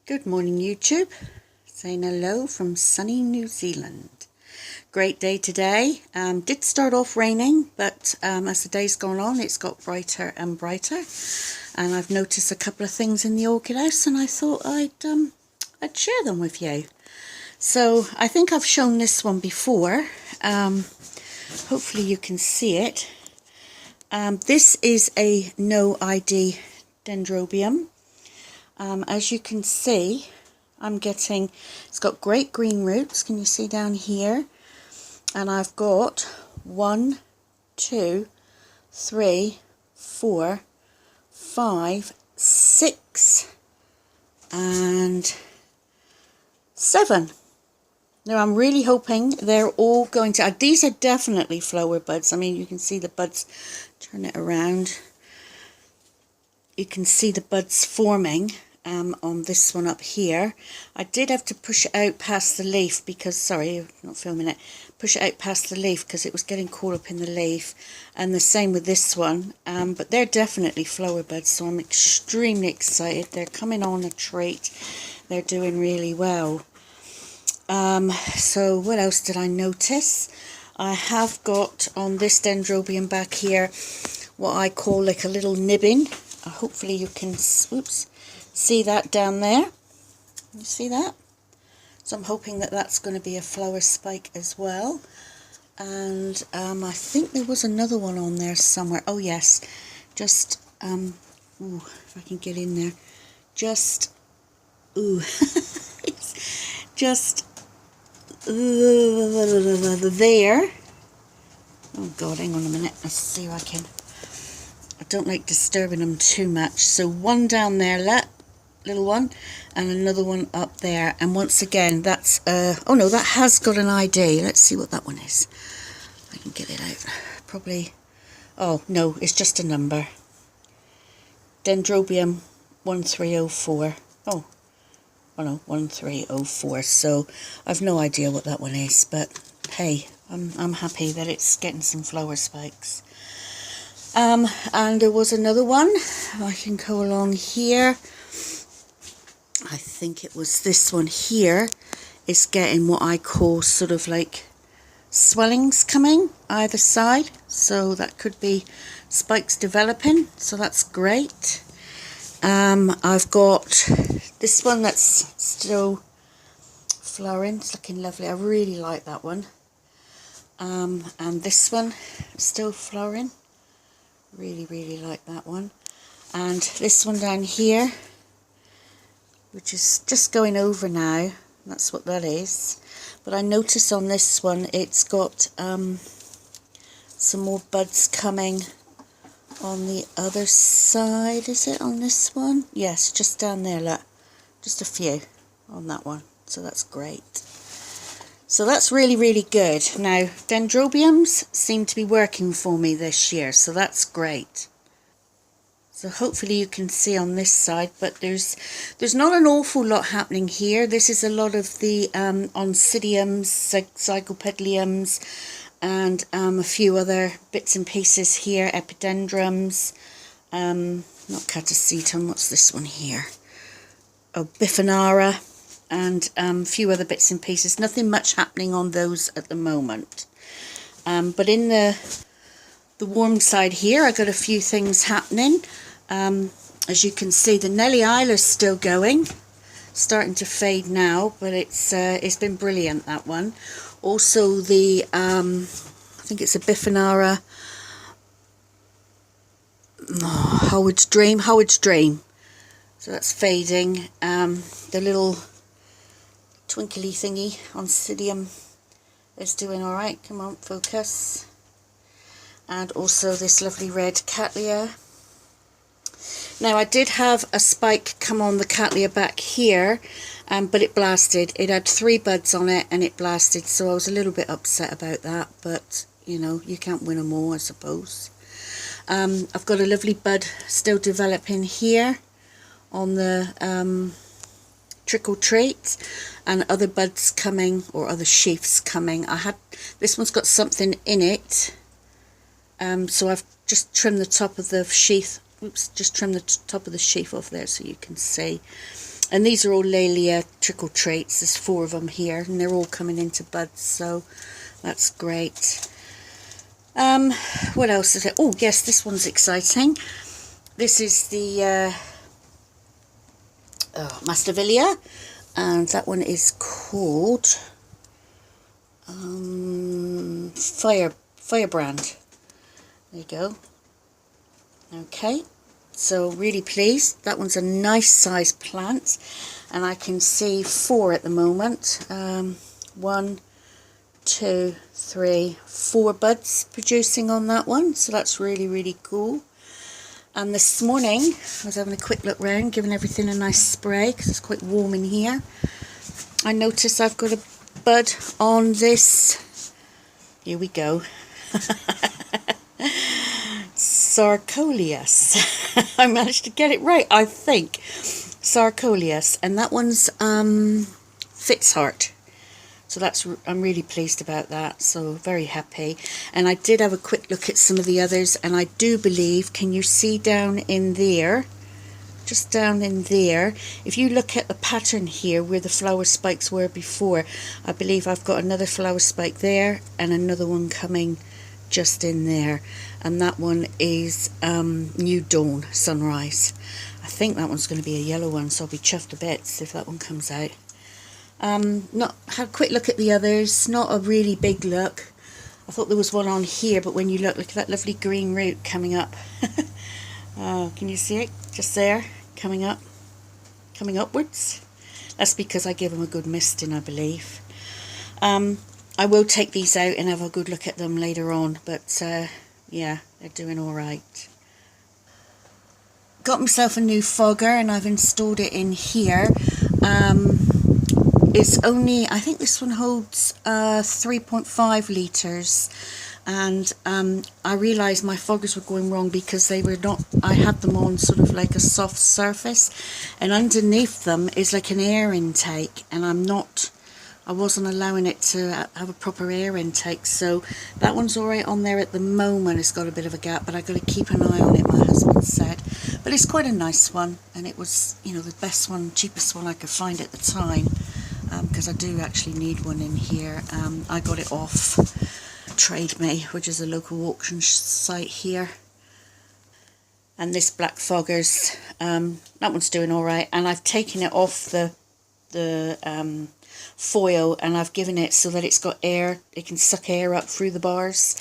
Good morning, YouTube. Saying hello from sunny New Zealand. Great day today. Did start off raining, but as the day's gone on, it's got brighter and brighter. And I've noticed a couple of things in the orchid house, and I thought I'd share them with you. So I think I've shown this one before. Hopefully you can see it. This is a no ID dendrobium. As you can see, it's got great green roots. Can you see down here? And I've got 1, 2, 3, 4, 5, 6, and 7. Now I'm really hoping they're all going to, these are definitely flower buds. I mean, you can see the buds, turn it around. You can see the buds forming on this one up here. I did have to push it out past the leaf because, sorry, I'm not filming it, push it out past the leaf because it was getting caught up in the leaf, and the same with this one, but they're definitely flower buds, so I'm extremely excited. They're coming on a treat. They're doing really well. So what else did I notice? I have got on this dendrobium back here what I call like a little nibbin. Hopefully you can see that down there. You see that? So I'm hoping that that's going to be a flower spike as well. And I think there was another one on there somewhere. Oh yes, just ooh, if I can get in there, just just there. Oh God, hang on a minute. Let's see if I can. I don't like disturbing them too much. So one down there, little one, and another one up there. And once again, that's oh no, that has got an ID. Let's see what that one is. I can get it out. Probably. Oh no, it's just a number. Dendrobium 1304. Oh no, 1304. So I've no idea what that one is, but hey, I'm happy that it's getting some flower spikes. And there was another one. I can go along here. I think it was this one here. It's getting what I call sort of like swellings coming either side. So that could be spikes developing. So that's great. I've got this one that's still flowering. It's looking lovely. I really like that one. And this one still flowering. Really like that one. And this one down here, which is just going over now. That's what that is. But I notice on this one it's got some more buds coming on the other side. Is it on this one? Yes, just down there, look. Just a few on that one. So that's great. So that's really good. Now, dendrobiums seem to be working for me this year, so that's great. So hopefully you can see on this side, but there's not an awful lot happening here. This is a lot of the oncidiums, zygopetalums, and a few other bits and pieces here, epidendrums, not catasetum, what's this one here? Oh, biphinara. And a few other bits and pieces. Nothing much happening on those at the moment. But in the warm side here, I got a few things happening. As you can see, the Nellie Isler's still going. Starting to fade now, but it's been brilliant, that one. Also the, I think it's a biphinara. Oh, Howard's Dream. So that's fading. The little twinkly thingy, oncidium, is doing alright. Come on, focus. And also this lovely red cattleya. Now I did have a spike come on the cattleya back here, but it blasted. It had 3 buds on it and it blasted, so I was a little bit upset about that, but you know, you can't win them all, I suppose. I've got a lovely bud still developing here on the trick or treat, and other buds coming, or other sheaths coming. This one's got something in it, so I've just trimmed the top of the sheath. Oops, just trim the top of the sheath off there so you can see. And these are all Laelia trickle traits. There's 4 of them here, and they're all coming into buds, so that's great. What else is it? Oh yes, this one's exciting. This is the Masdevallia, and that one is called Firebrand. There you go. Okay, so really pleased. That one's a nice size plant, and I can see 4 at the moment. 1, 2, 3, 4 buds producing on that one, so that's really cool. And this morning I was having a quick look round, giving everything a nice spray because it's quite warm in here. I noticed I've got a bud on this. Here we go. Sarcoleus. I managed to get it right, I think. Sarcoleus, and that one's Fitzheart. So I'm really pleased about that, so very happy. And I did have a quick look at some of the others, and I do believe, can you see down in there, just down in there, if you look at the pattern here where the flower spikes were before, I believe I've got another flower spike there and another one coming just in there, and that one is New Dawn Sunrise. I think that one's going to be a yellow one, so I'll be chuffed to bits if that one comes out. Not had a quick look at the others, not a really big look. I thought there was one on here, but when you look at that lovely green root coming up. Oh, can you see it? Just there, coming up, coming upwards. That's because I give them a good misting, I believe. I will take these out and have a good look at them later on, but yeah, they're doing alright. Got myself a new fogger and I've installed it in here. It's only, I think this one holds 3.5 litres, and I realised my foggers were going wrong because they were not, I had them on sort of like a soft surface, and underneath them is like an air intake, and I wasn't allowing it to have a proper air intake, so that one's alright on there at the moment. It's got a bit of a gap, but I've got to keep an eye on it, my husband said. But it's quite a nice one, and it was, you know, the best one, cheapest one I could find at the time, because I do actually need one in here. I got it off Trade Me, which is a local auction site here. And this black foggers, that one's doing alright, and I've taken it off the foil, and I've given it so that it's got air, it can suck air up through the bars.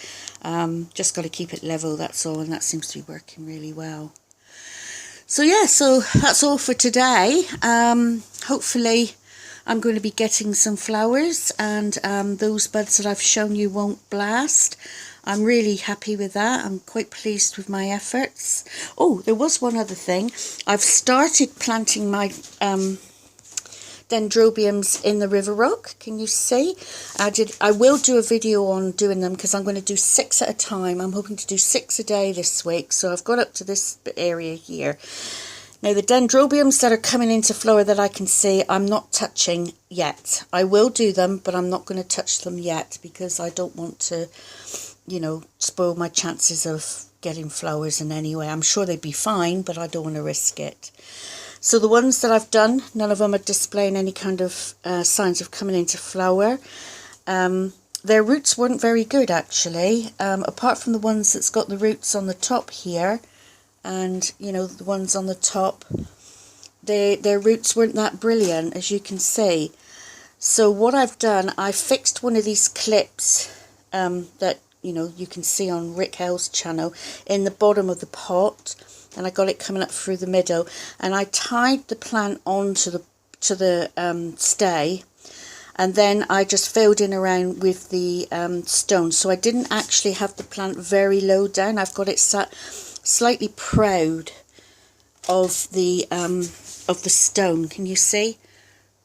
Just got to keep it level, that's all, and that seems to be working really well. So yeah, so that's all for today. Hopefully I'm going to be getting some flowers, and those buds that I've shown you won't blast. I'm really happy with that. I'm quite pleased with my efforts. Oh, there was one other thing. I've started planting my dendrobiums in the river rock. Can you see? I will do a video on doing them because I'm going to do 6 at a time. I'm hoping to do 6 a day this week, so I've got up to this area here. Now the dendrobiums that are coming into flower that I can see, I'm not touching yet. I will do them, but I'm not going to touch them yet because I don't want to, you know, spoil my chances of getting flowers in any way. I'm sure they'd be fine, but I don't want to risk it. So the ones that I've done, none of them are displaying any kind of signs of coming into flower. Their roots weren't very good actually, apart from the ones that's got the roots on the top here, and you know, the ones on the top, their roots weren't that brilliant, as you can see. So what I've done, I fixed one of these clips that, you know, you can see on Rick Hell's channel in the bottom of the pot, and I got it coming up through the middle, and I tied the plant onto the stay, and then I just filled in around with the stone, so I didn't actually have the plant very low down. I've got it sat slightly proud of the stone. Can you see?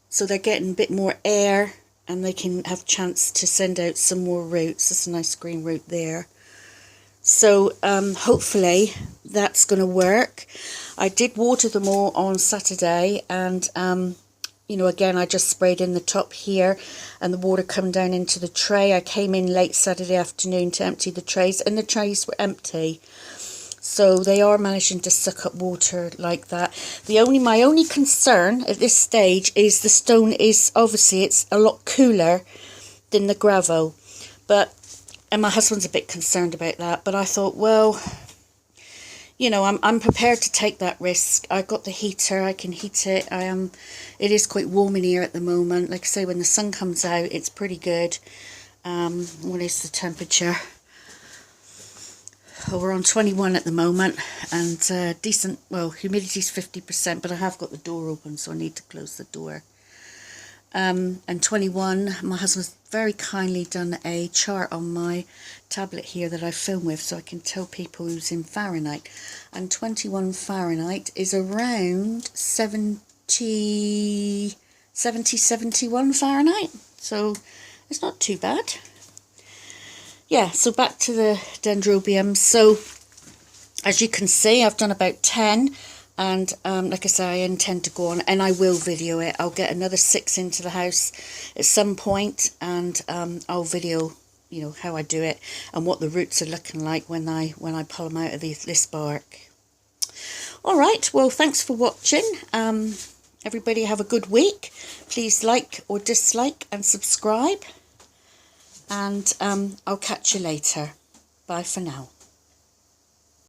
So they're getting a bit more air, and they can have chance to send out some more roots. There's a nice green root there. So hopefully that's going to work. I did water them all on Saturday, and you know, again, I just sprayed in the top here, and the water come down into the tray. I came in late Saturday afternoon to empty the trays, and the trays were empty. So they are managing to suck up water like that. My only concern at this stage is the stone is, obviously it's a lot cooler than the gravel. And my husband's a bit concerned about that, but I thought, well, you know, I'm prepared to take that risk. I've got the heater, I can heat it. It is quite warm in here at the moment. Like I say, when the sun comes out, it's pretty good. What is the temperature? Oh, we're on 21 at the moment, and decent, well, humidity's 50%, but I have got the door open, so I need to close the door. And 21, my husband's very kindly done a chart on my tablet here that I film with, so I can tell people who's in Fahrenheit. And 21 Fahrenheit is around 71 Fahrenheit, so it's not too bad. Yeah, so back to the dendrobiums. So as you can see, I've done about 10, and like I say, I intend to go on, and I will video it. I'll get another 6 into the house at some point, and I'll video, you know, how I do it and what the roots are looking like when I pull them out of this bark. All right, well, thanks for watching. Everybody have a good week. Please like or dislike and subscribe. And I'll catch you later. Bye for now.